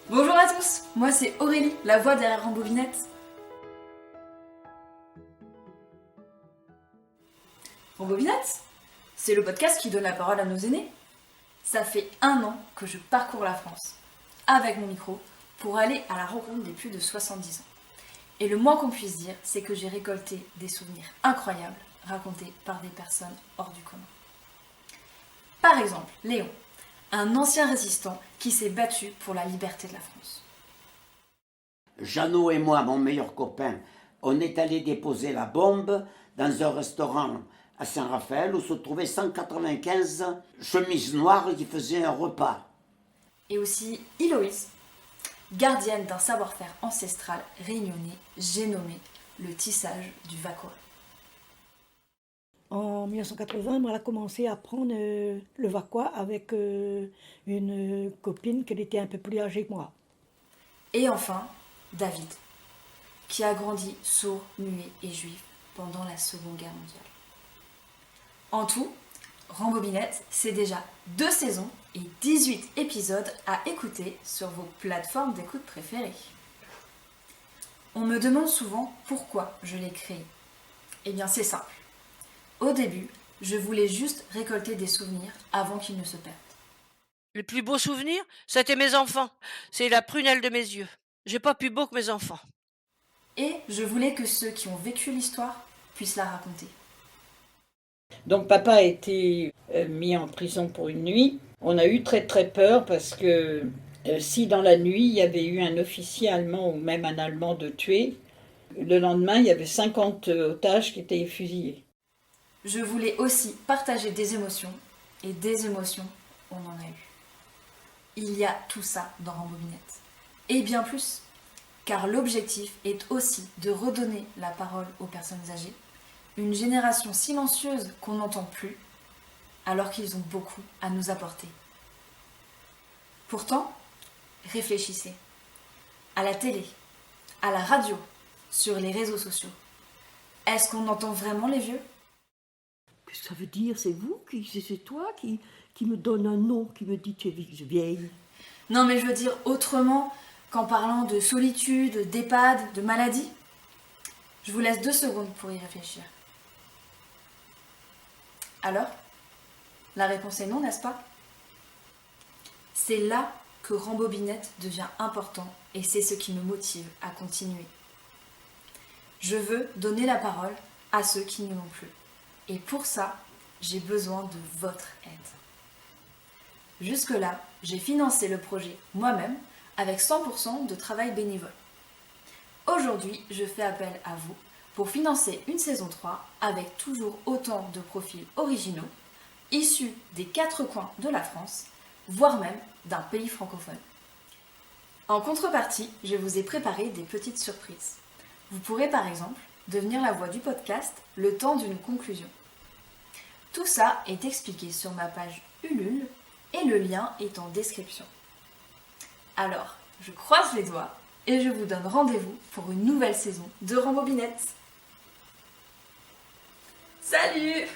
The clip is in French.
Bonjour à tous, moi c'est Aurélie, la voix derrière Rambobinette. Rambobinette, c'est le podcast qui donne la parole à nos aînés. Ça fait 1 an que je parcours la France, avec mon micro, pour aller à la rencontre des plus de 70 ans. Et le moins qu'on puisse dire, c'est que j'ai récolté des souvenirs incroyables racontés par des personnes hors du commun. Par exemple, Léon, un ancien résistant qui s'est battu pour la liberté de la France. Jeannot et moi, mon meilleur copain, on est allé déposer la bombe dans un restaurant à Saint-Raphaël où se trouvaient 195 chemises noires qui faisaient un repas. Et aussi Héloïse, gardienne d'un savoir-faire ancestral réunionnais, j'ai nommé le tissage du Vacois. En 1980, moi, elle a commencé à apprendre le Vacois avec une copine qui était un peu plus âgée que moi. Et enfin, David, qui a grandi sourd, muet et juif pendant la Seconde Guerre mondiale. En tout, Rambobinette, c'est déjà 2 saisons et 18 épisodes à écouter sur vos plateformes d'écoute préférées. On me demande souvent pourquoi je l'ai créé. Eh bien, c'est simple. Au début, je voulais juste récolter des souvenirs avant qu'ils ne se perdent. Le plus beau souvenir, c'était mes enfants. C'est la prunelle de mes yeux. J'ai pas plus beau que mes enfants. Et je voulais que ceux qui ont vécu l'histoire puissent la raconter. Donc papa a été mis en prison pour une nuit. On a eu très très peur parce que si dans la nuit il y avait eu un officier allemand ou même un Allemand de tué, le lendemain il y avait 50 otages qui étaient fusillés. Je voulais aussi partager des émotions, et des émotions, on en a eu. Il y a tout ça dans Rambobinette, et bien plus, car l'objectif est aussi de redonner la parole aux personnes âgées, une génération silencieuse qu'on n'entend plus, alors qu'ils ont beaucoup à nous apporter. Pourtant, réfléchissez. À la télé, à la radio, sur les réseaux sociaux, est-ce qu'on entend vraiment les vieux ? Qu'est-ce que ça veut dire? C'est toi qui me donne un nom, qui me dit que tu es vieille. Non, mais je veux dire autrement qu'en parlant de solitude, d'EHPAD, de maladie. Je vous laisse 2 secondes pour y réfléchir. Alors, la réponse est non, n'est-ce pas? C'est là que Rambobinette devient important et c'est ce qui me motive à continuer. Je veux donner la parole à ceux qui ne l'ont plus. Et pour ça, j'ai besoin de votre aide. Jusque-là, j'ai financé le projet moi-même avec 100% de travail bénévole. Aujourd'hui, je fais appel à vous pour financer une saison 3 avec toujours autant de profils originaux, issus des 4 coins de la France, voire même d'un pays francophone. En contrepartie, je vous ai préparé des petites surprises. Vous pourrez par exemple devenir la voix du podcast le temps d'une conclusion. Tout ça est expliqué sur ma page Ulule et le lien est en description. Alors, je croise les doigts et je vous donne rendez-vous pour une nouvelle saison de Rambobinette. Salut!